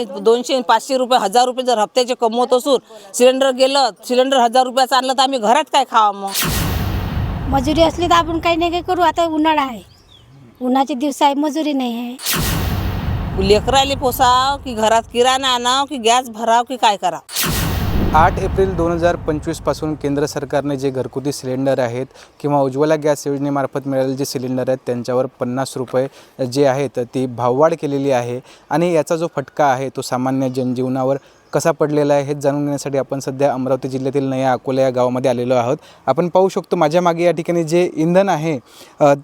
200-500 रुपये 1000 रुपये जर हप्त्याचे कमवत असून सिलेंडर गेलं, सिलेंडर 1000 रुपयाचं आणलं तर आम्ही घरात काय खावा? मग मजुरी असली तर आपण काही नाही काही करू. आता उन्हाळा आहे, उन्हाचे दिवस आहे, मजुरी नाही आहे. लेकराले पोसाव की घरात किराणा आणाव की गॅस भराव की काय करा? 8 एप्रिल 2025 पासून केंद्र सरकारने जे घरगुती सिलेंडर आहेत किंवा उज्ज्वला गॅस योजनेमार्फत मिळालेले जे सिलेंडर आहेत त्यांच्यावर 50 रुपये जे आहेत ती भाववाढ केलेली आहे. आणि याचा जो फटका आहे तो सामान्य जनजीवनावर कसा पडलेला आहे हे जाणून घेण्यासाठी आपण सध्या अमरावती जिल्ह्यातील नया अकोला या गावामध्ये आलेलो आहोत. आपण पाहू शकतो माझ्या मागे या ठिकाणी जे इंधन आहे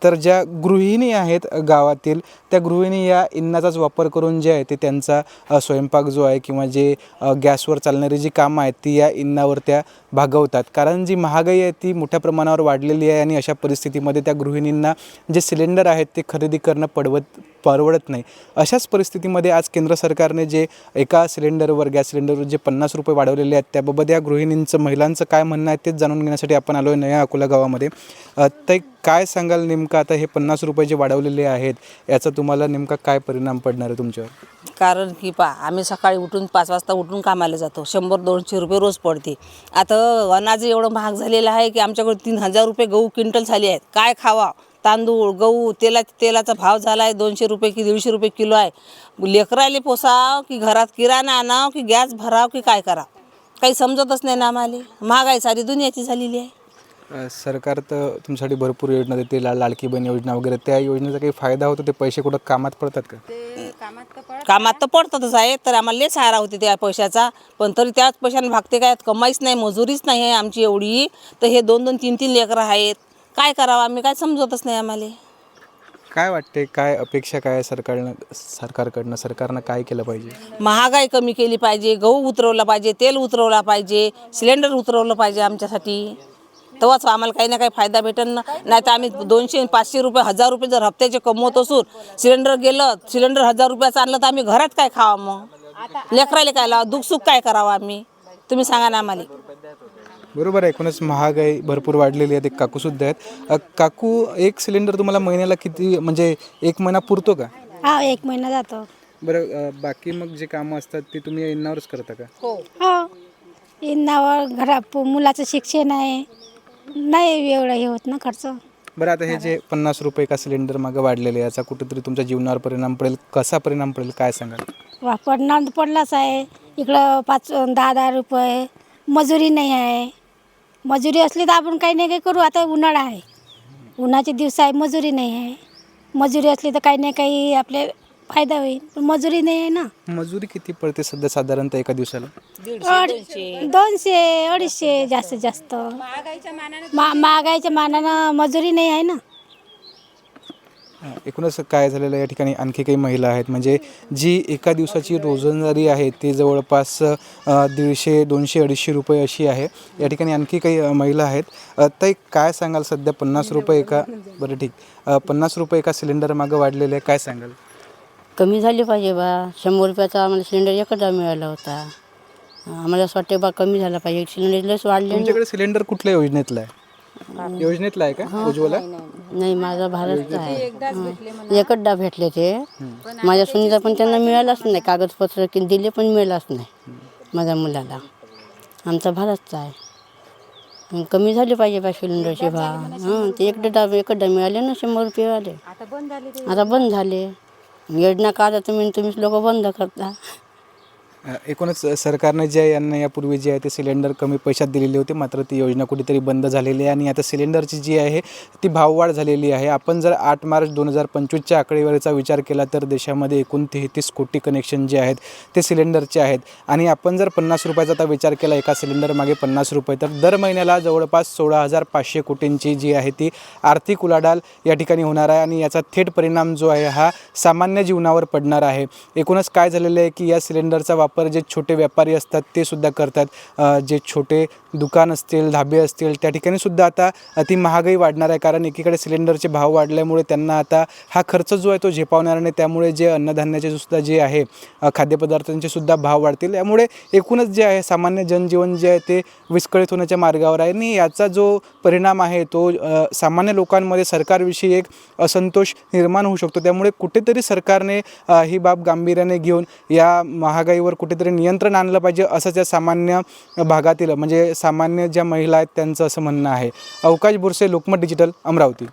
तर ज्या गृहिणी आहेत गावातील त्या गृहिणी या इंधनाचाच वापर करून जे आहे ते त्यांचा स्वयंपाक जो आहे किंवा जे गॅसवर चालणारी जी कामं आहेत ती या इंधनावर त्या भागवतात. कारण जी महागाई आहे ती मोठ्या प्रमाणावर वाढलेली आहे आणि अशा परिस्थितीमध्ये त्या गृहिणींना जे सिलेंडर आहेत ते खरेदी करणं परवडत नाही. अशाच परिस्थितीमध्ये आज केंद्र सरकारने जे एका सिलेंडरवर गॅस सिलेंडरवर जे 50 रुपये वाढवलेले आहेत त्याबाबत या गृहिणींचं महिलांचं काय म्हणणं आहे तेच जाणून घेण्यासाठी आपण आलो आहे नया अकोला गावामध्ये. ते काय सांगाल नेमकं आता हे 50 रुपये जे वाढवलेले आहेत याचा तुम्हाला नेमका काय परिणाम पडणार आहे तुमच्यावर? कारण की आम्ही सकाळी उठून 5 वाजता उठून कामाला जातो. 100-200 रुपये रोज पडते. आता अनाज एवढं महाग झालेलं आहे की आमच्याकडे 3000 रुपये गहू क्विंटल झाले आहेत. काय खावा? तांदूळ, गहू, तेलाचा भाव झाला आहे 200 रुपये की 150 रुपये किलो आहे. लेकराले पोसाव की घरात किराणा आणाव की गॅस भराव की काय करा? काही समजतच नाही ना आम्हाला. महागाई सारी दुनियाची झालेली आहे. सरकार तर तुमच्यासाठी भरपूर योजना देते, लाडकी बहीण योजना वगैरे. त्या योजनेचा काही फायदा होतो? ते पैसे कुठं कामात पडतात का? कामात तर पडतातच आहे. तर आम्हाला लय सहारा होते त्या पैशाचा. पण तरी त्याच पैशाने भागते काय? कमाईच नाही, मजुरीच नाही आहे आमची एवढी. तर हे 2-2, 3-3 लेकरं आहेत. काय करावं आम्ही? काय समजतच नाही आम्हाला. काय वाटते, काय अपेक्षा काय सरकारकडनं सरकारनं काय केलं पाहिजे? महागाई कमी केली पाहिजे, गहू उतरवला पाहिजे, तेल उतरवला पाहिजे, सिलेंडर उतरवलं पाहिजे आमच्यासाठी. तेव्हाच आम्हाला काही ना काही फायदा भेटेल ना. नाही तर आम्ही 200-500 रुपये 1000 रुपये जर हप्त्याचे कमवत असून सिलेंडर गेलं, सिलेंडर 1000 रुपयाचं आणलं तर आम्ही घरात काय खावा? मग लेकराले काय लावा? दुःखसुख काय करावं आम्ही? तुम्ही सांगा ना आम्हाला. बरोबर आहे. एकूणच महागाई भरपूर वाढलेली आहे. ते काकूसुद्धा आहेत. काकू, एक सिलेंडर तुम्हाला महिन्याला किती, म्हणजे 1 महिना पुरतो का? हा, 1 महिना जातो. बरं, बाकी मग जे कामं असतात ते तुम्ही इंधनावरच करता का? हो, इंधनावर मुलाचं शिक्षण आहे, नाही एवढं हे होत ना खर्च. बरं, आता हे जे 50 रुपये का सिलेंडर मागं वाढलेले याचा कुठेतरी तुमच्या जीवनावर परिणाम पडेल. कसा परिणाम पडेल काय सांगाल? पडलाच आहे. इकडं 5-10 रुपये मजुरी नाही आहे. मजुरी असली तर आपण काही नाही काही करू. आता उन्हाळा आहे, उन्हाचे दिवस आहे, मजुरी नाही आहे. मजुरी असली तर काही नाही काही आपले फायदा होईल. पण मजुरी नाही आहे ना. मजुरी किती पडते सध्या साधारणतः एका दिवसाला? 200-250 जास्तीत जास्त. महागाईच्या मानानं मजुरी नाही आहे ना. एकूणच काय झालेलं या ठिकाणी आणखी काही महिला आहेत, म्हणजे जी एका दिवसाची रोजंदारी आहे ती जवळपास 150-200-250 रुपये अशी आहे. या ठिकाणी आणखी काही महिला आहेत. तर काय सांगाल सध्या 50 रुपये का, बरं ठीक, 50 रुपये एका सिलेंडर मागं वाढलेले आहे, काय सांगाल? कमी झाली पाहिजे बा. 100 रुपयाचा आम्हाला सिलेंडर एकदा मिळाला होता. आम्हाला असं वाटते बा कमी झाला पाहिजे. सिलेंडर लस वाढले. तुमच्याकडे सिलेंडर कुठल्या योजनेतला आहे? योजनेतला आहे का उज्ज्वला? नाही, माझा भारतचा आहे. एकदा भेटले ते. माझ्या सुनीला पण त्यांना मिळालाच नाही. कागदपत्र की दिले पण मिळालाच नाही माझ्या मुलाला. आमचा भारतचा आहे. कमी झाली पाहिजे बा सिलेंडरचे भाव. ते एकदा मिळाले ना 100 रुपये आले. आता बंद झाले. योजना का तुम्हीच लोक बंद करता. एकूणच सरकारने जे यांना यापूर्वी जे आहे ते सिलेंडर कमी पैशात दिलेले होते, मात्र ती योजना कुठेतरी बंद झालेली आहे आणि आता सिलेंडरची जी आहे ती भाववाढ झालेली आहे. आपण जर 8 मार्च 2025च्या आकडेवारीचा विचार केला तर देशामध्ये एकूण 33 कोटी कनेक्शन जे आहेत ते सिलेंडरचे आहेत. आणि आपण जर 50 रुपयाचा आता विचार केला एका सिलेंडर मागे 50 रुपये, तर दर महिन्याला जवळपास 16,500 कोटींची जी आहे ती आर्थिक उलाढाल या ठिकाणी होणार आहे आणि याचा थेट परिणाम जो आहे हा सामान्य जीवनावर पडणार आहे. एकूणच काय झालेलं आहे की या सिलेंडरचा वापर जे छोटे व्यापारी असतात ते सुद्धा करतात. जे छोटे दुकान असतील, धाबे असतील, त्या ठिकाणी सुद्धा आता ती महागाई वाढणार आहे. कारण एकीकडे सिलेंडरचे भाव वाढल्यामुळे त्यांना आता हा खर्च जो आहे तो झेपावणार नाही. त्यामुळे जे अन्नधान्याचे सुद्धा जे आहे खाद्यपदार्थांचे सुद्धा भाव वाढतील. यामुळे एकूणच जे आहे सामान्य जनजीवन जे आहे ते विस्कळीत होण्याच्या मार्गावर आहे आणि याचा जो परिणाम आहे तो सामान्य लोकांमध्ये सरकारविषयी एक असंतोष निर्माण होऊ शकतो. त्यामुळे कुठेतरी सरकारने ही बाब गांभीर्याने घेऊन या महागाईवर कुठेतरी नियंत्रण आणलं पाहिजे, असं त्या सामान्य भागातील म्हणजे सामान्य ज्या महिला आहेत त्यांचं असं म्हणणं आहे. अवकाश बुरसे, लोकमत डिजिटल, अमरावती.